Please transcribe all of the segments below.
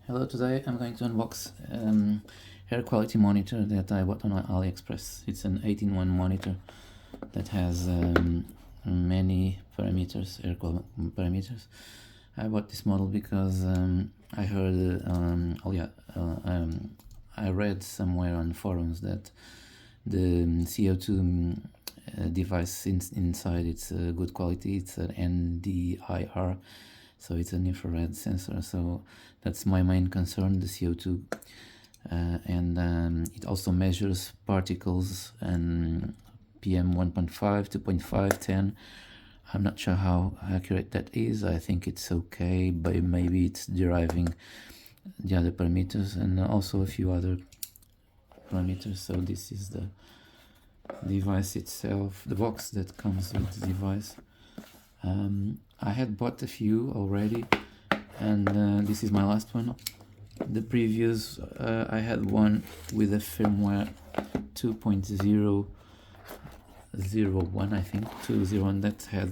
Hello, today I'm going to unbox air quality monitor that I bought on AliExpress. It's an 18-1 monitor that has many parameters, air quality parameters. I bought this model because I heard, I read somewhere on forums that the CO2 device inside it's good quality. It's an NDIR, so it's an infrared sensor. So that's my main concern, the CO2, and it also measures particles and PM 1.5, 2.5, 10. I'm not sure how accurate that is. I think it's okay, but maybe it's deriving the other parameters and also a few other parameters. So this is the device itself, the box that comes with the device. I had bought a few already, and this is my last one. The previous, I had one with a firmware 2.001, I think, 2.0, that had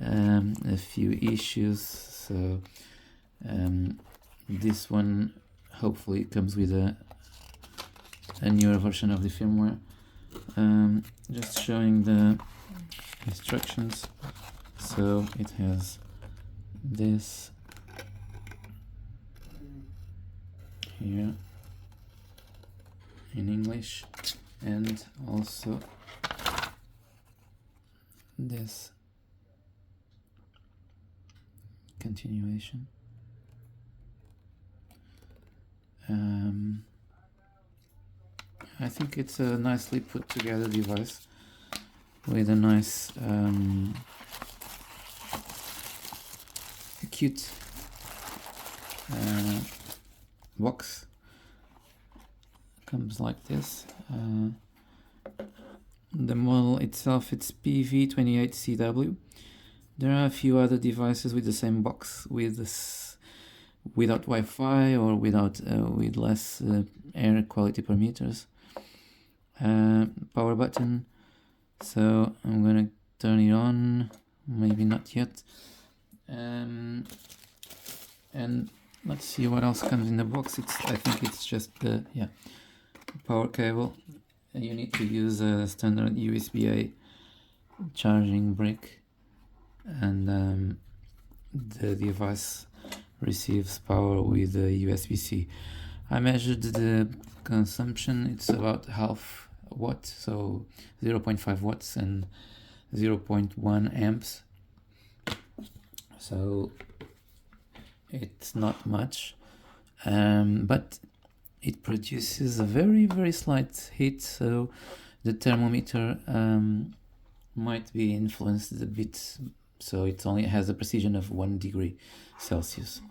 a few issues. So this one hopefully comes with a newer version of the firmware. Just showing the instructions. So it has this here in English, and also this continuation. I think it's a nicely put together device with a nice cute box. Comes like this. The model itself, it's PV28-CW. There are a few other devices with the same box, with this, without Wi-Fi or without with less air quality parameters. Power button. So I'm gonna turn it on. Maybe not yet. And let's see what else comes in the box. I think it's just the power cable. You need to use a standard USB-A charging brick, and the device receives power with a USB-C. I measured the consumption. It's about half watt, so 0.5 watts and 0.1 amps. So it's not much, but it produces a very slight heat, so the thermometer might be influenced a bit, so it only has a precision of 1 degree Celsius.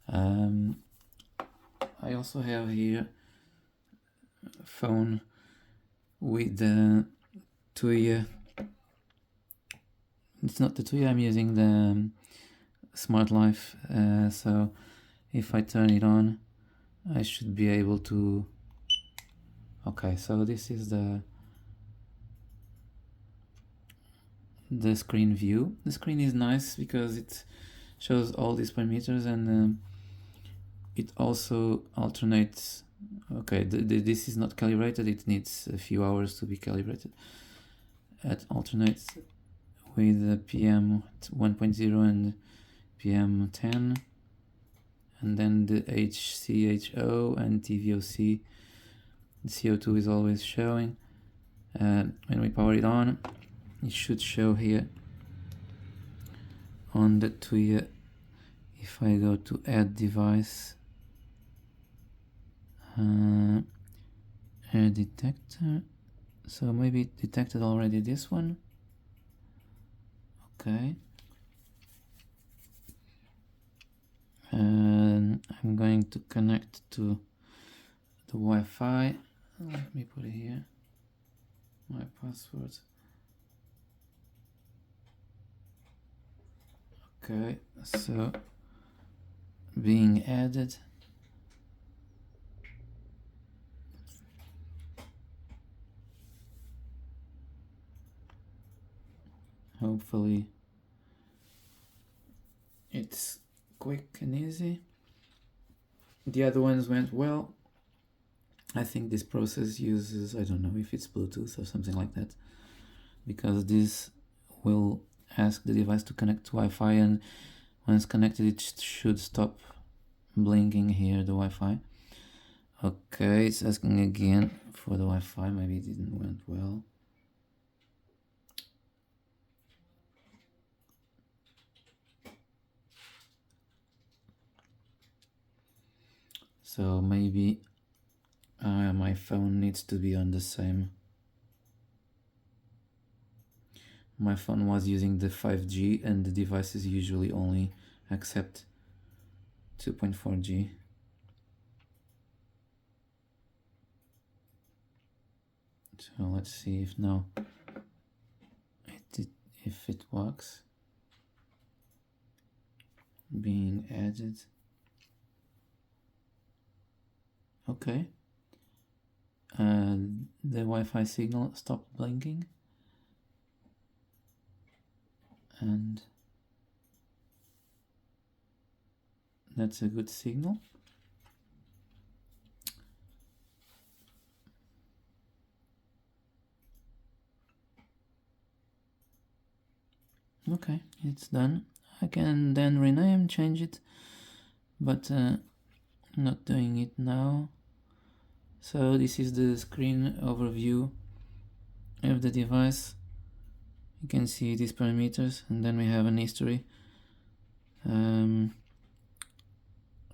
I also have here a phone with the Tuya. It's not the Tuya, I'm using the Smart Life, so if I turn it on, I should be able to. Okay, so this is the screen view. The screen is nice because it shows all these parameters, and it also alternates. Okay, this is not calibrated, it needs a few hours to be calibrated. It alternates with the PM 1.0 and PM 10, and then the HCHO and TVOC. The CO2 is always showing. When we power it on, it should show here on the Tuya. If I go to add device, air detector, so maybe it detected already this one. Okay, and I'm going to connect to the Wi-Fi. Let me put it here, my password. Okay, so being added. Hopefully it's quick and easy. The other ones went well. I think this process uses, I don't know if it's Bluetooth or something like that, because this will ask the device to connect to Wi-Fi, and once connected it should stop blinking here, the Wi-Fi. Okay, it's asking again for the Wi-Fi. Maybe it didn't went well. So maybe my phone needs to be on the same. My phone was using the 5G and the devices usually only accept 2.4G. So let's see if now if it works. Being added. Okay. The Wi-Fi signal stopped blinking, and that's a good signal. Okay, it's done. I can then rename, change it, but not doing it now. So this is the screen overview of the device. You can see these parameters, and then we have an history. And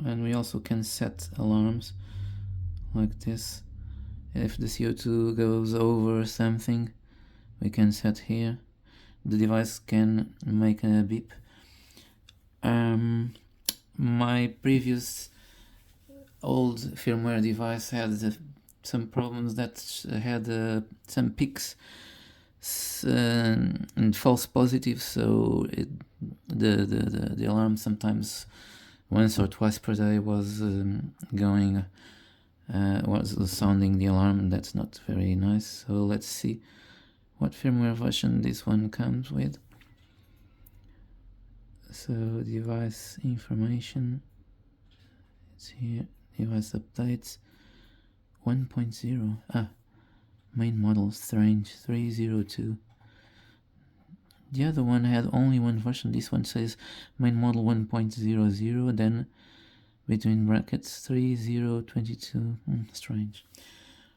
we also can set alarms like this. If the CO2 goes over something, we can set here. The device can make a beep. My previous old firmware device had some problems that had some peaks and false positives, so the alarm sometimes once or twice per day was was sounding the alarm, and that's not very nice. So let's see what firmware version this one comes with. So device information, it's here, device updates 1.0. Main model strange 302. The other one had only one version. This one says main model 1.00, then between brackets 3022. Strange.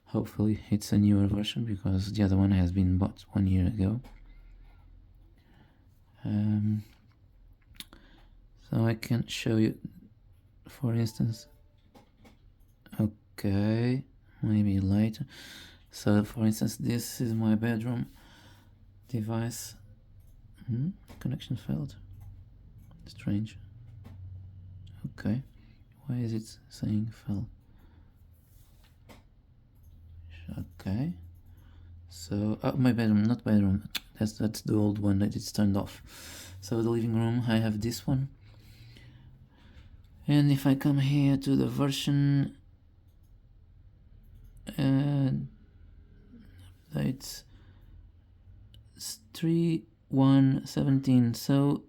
Hopefully it's a newer version, because the other one has been bought 1 year ago. So I can show you, for instance. Okay, maybe later. So for instance, this is my bedroom device. Connection failed. Strange. Okay, why is it saying fail? Okay, so my bedroom, not bedroom. That's the old one that it's turned off. So the living room, I have this one. And if I come here to the version, it's 3.1.17. So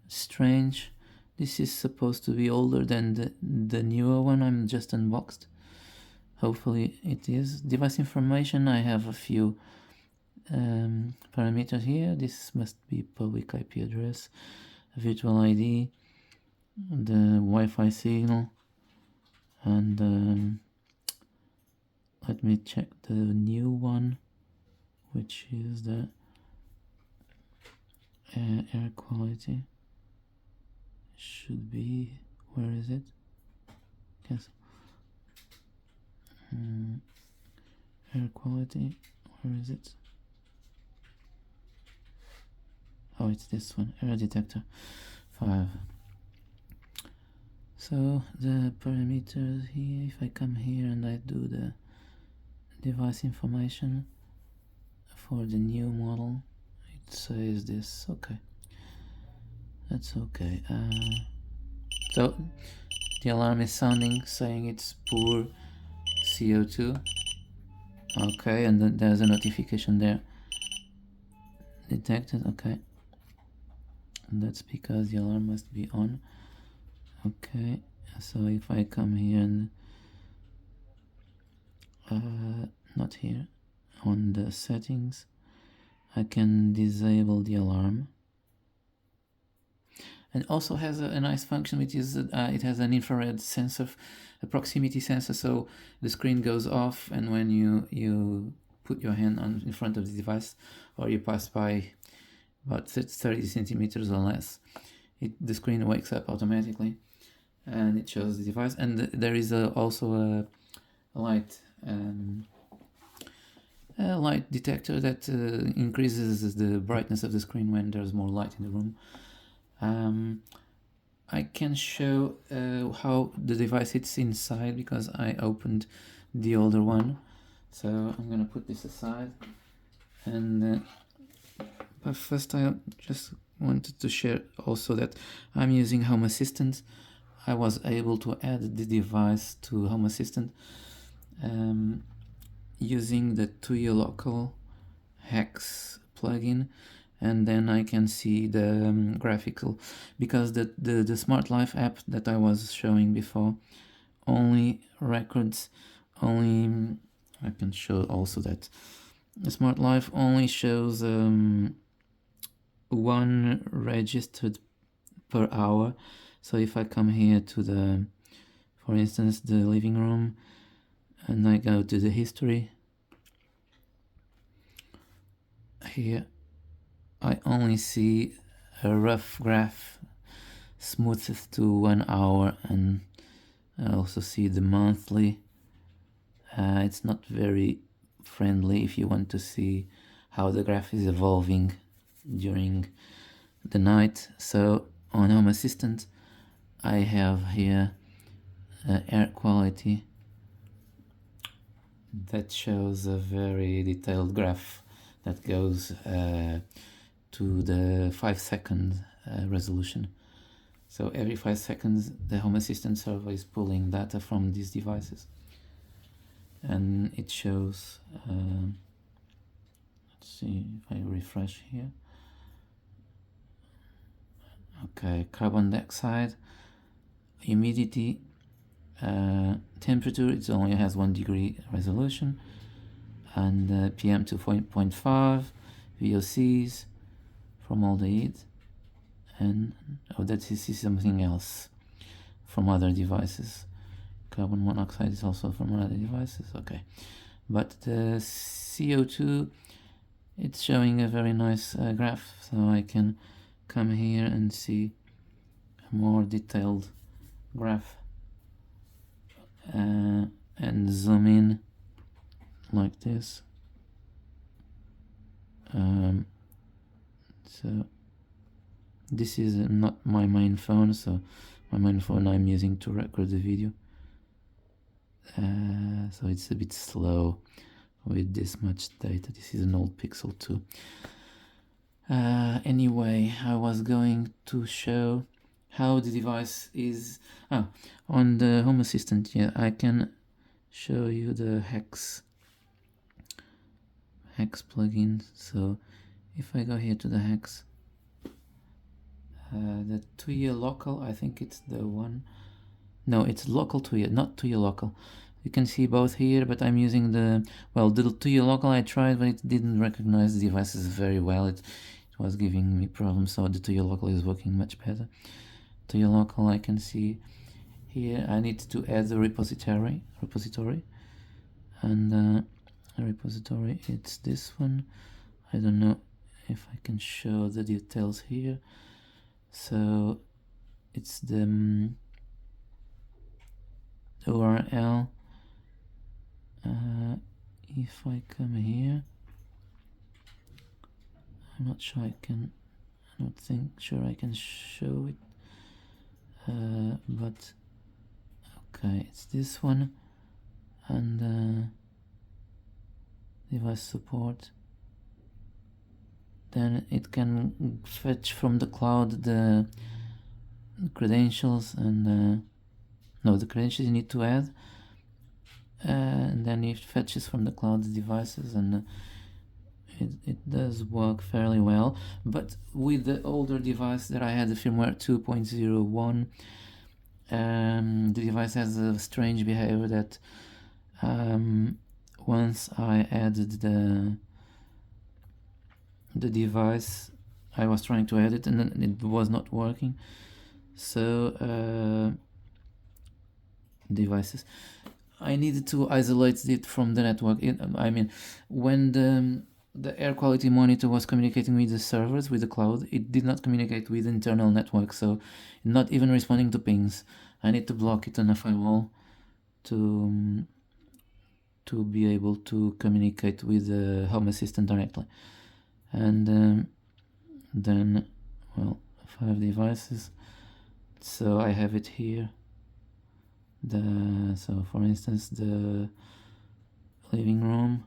strange. This is supposed to be older than the newer one I'm just unboxed. Hopefully it is. Device information, I have a few parameters here. This must be public IP address, virtual ID, the Wi-Fi signal, and let me check the new one, which is the air quality. Should be, where is it? Yes. Air quality, where is it? Oh, it's this one, air detector 5. So the parameters here, if I come here and I do the device information for the new model, it says this. Okay, that's okay. So the alarm is sounding, saying it's poor CO2. Okay, and then there's a notification there, detected. Okay, and that's because the alarm must be on. Okay, So if I come here and not here, on the settings, I can disable the alarm. And also has a nice function, which is it has an infrared sensor, a proximity sensor, so the screen goes off, and when you put your hand in front of the device, or you pass by about 30 centimeters or less, the screen wakes up automatically, and it shows the device. And there is also a light light detector that increases the brightness of the screen when there's more light in the room. I can show how the device sits inside because I opened the older one. So I'm gonna put this aside, and but first I just wanted to share also that I'm using Home Assistant. I was able to add the device to Home Assistant using the Tuya local hex plugin, and then I can see the graphical, because the Smart Life app that I was showing before only records, only I can show also that the Smart Life only shows one registered per hour. So if I come here to the, for instance, the living room, and I go to the history, here I only see a rough graph smoothed to 1 hour, and I also see the monthly. It's not very friendly if you want to see how the graph is evolving during the night. So on Home Assistant I have here air quality that shows a very detailed graph that goes to the 5-second resolution. So every 5 seconds the Home Assistant server is pulling data from these devices, and it shows let's see if I refresh here. Okay, carbon dioxide, humidity, temperature, it only has 1 degree resolution, and PM 2.5, VOCs, formaldehyde, and that is something else from other devices. Carbon monoxide is also from other devices. Okay, but the CO2, it's showing a very nice graph, so I can come here and see a more detailed graph and zoom in like this. So this is not my main phone, so my main phone I'm using to record the video, so it's a bit slow with this much data. This is an old Pixel 2. Anyway, I was going to show how the device is on the Home Assistant. Yeah, I can show you the hex plugin. So if I go here to the hex, the Tuya local, I think it's the one. No, it's local Tuya, not Tuya local. You can see both here, but I'm using the Tuya local I tried, but it didn't recognize the devices very well. It was giving me problems, so the Tuya local is working much better. Tuya local, I can see here I need to add the repository, and the repository, it's this one. I don't know if I can show the details here. So it's the URL. If I come here, I'm not sure I can, I don't think sure I can show it, but okay, it's this one, and device support. Then it can fetch from the cloud the credentials, and no, the credentials you need to add, and then it fetches from the cloud the devices, and it does work fairly well. But with the older device that I had, the firmware 2.01, the device has a strange behavior that once I added the device, I was trying to add it and then it was not working. So devices, I needed to isolate it from the network. I mean, when the air quality monitor was communicating with the servers, with the cloud, it did not communicate with the internal network, so not even responding to pings. I need to block it on a firewall to be able to communicate with the Home Assistant directly. And then, well, 5 devices. So I have it here. So for instance, the living room,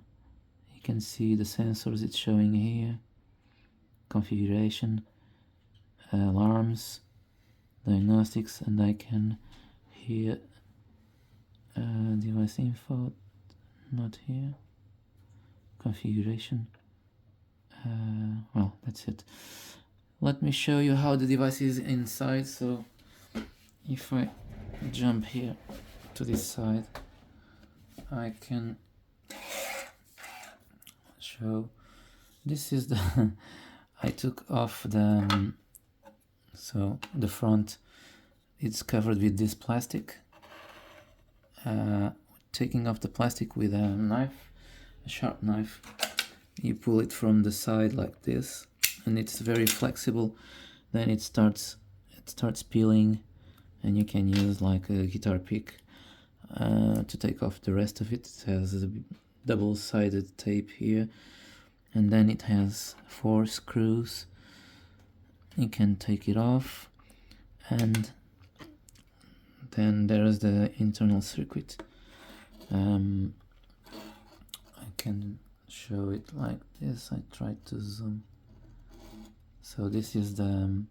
you can see the sensors it's showing here, configuration, alarms, diagnostics, and I can hear device info, not here, configuration. Well, that's it. Let me show you how the device is inside. So if I jump here to this side, I can show. This is the I took off the so the front, it's covered with this plastic. Taking off the plastic with a knife, a sharp knife, you pull it from the side like this, and it's very flexible. Then it starts peeling, and you can use like a guitar pick to take off the rest of it. It has a double-sided tape here, and then it has 4 screws. You can take it off, and then there's the internal circuit. I can show it like this. I tried to zoom. So this is the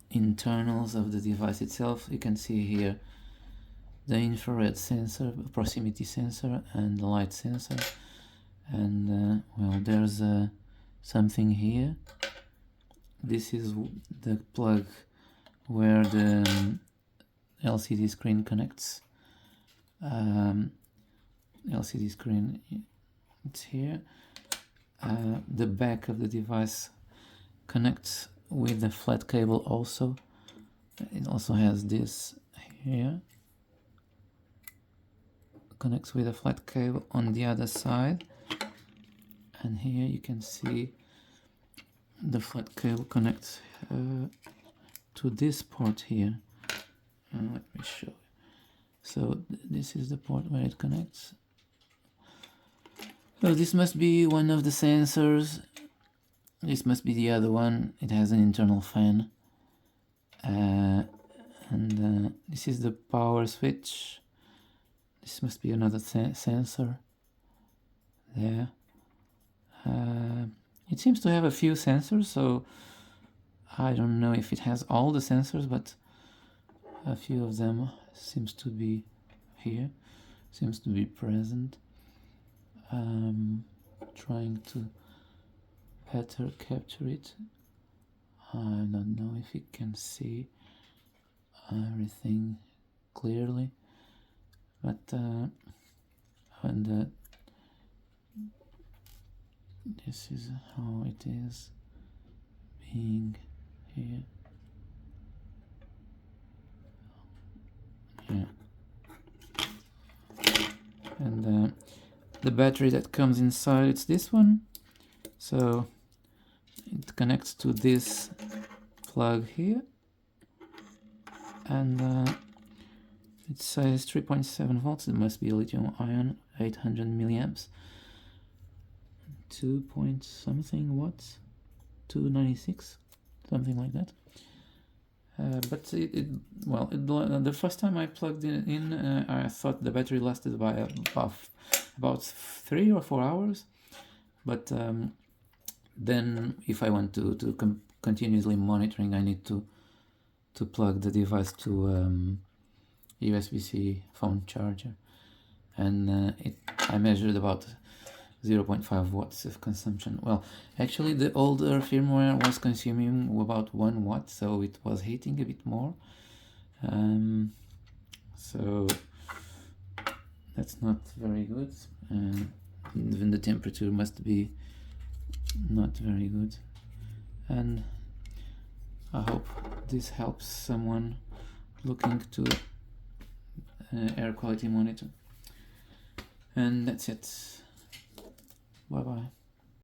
internals of the device itself. You can see here the infrared sensor, proximity sensor, and the light sensor. And well, there's something here. This is the plug where the LCD screen connects. LCD screen, it's here. The back of the device connects with the flat cable also. It also has this here. Connects with a flat cable on the other side. And here you can see the flat cable connects to this port here. Let me show you. So this is the port where it connects. So this must be one of the sensors. This must be the other one. It has an internal fan. And this is the power switch. This must be another sensor. There. It seems to have a few sensors, so I don't know if it has all the sensors, but a few of them seems to be here, seems to be present. Trying to better capture it. I don't know if you can see everything clearly, but and this is how it is being here. Yeah. And the battery that comes inside, it's this one. So it connects to this plug here, and it says 3.7 volts. It must be lithium ion, 800 milliamps, 2 point something watts, 296, something like that. But the first time I plugged it in, I thought the battery lasted by about 3 or 4 hours. But then if I want to continuously monitoring, I need to plug the device to USB-C phone charger, and I measured about 0.5 watts of consumption. Well, actually the older firmware was consuming about 1 watt, so it was heating a bit more. So that's not very good. Even the temperature must be not very good. And I hope this helps someone looking to air quality monitor. And that's it. Bye bye.